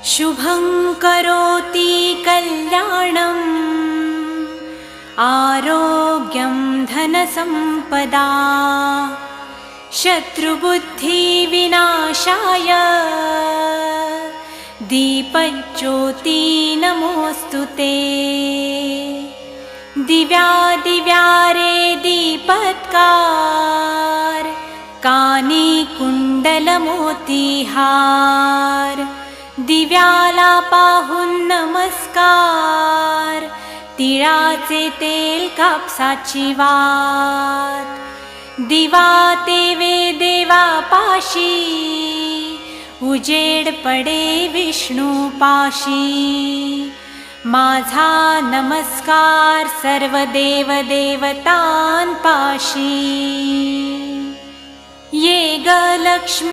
शुभं करोति कल्याणम् आरोग्यं धनसम्पदा शत्रुबुद्धिविनाशाय दीपज्योति नमोऽस्तुते। दिव्यादिव्यारे दीपत्कार कानी कुंडलमोतीहार दिव्याला पाहून नमस्कार तिळाचे तेल कापसाची वात दिवा तेवे देवापाशी उजेड पडे विष्णूपाशी। माझा नमस्कार सर्व देव देवतांपाशी। ये ग लक्ष्मी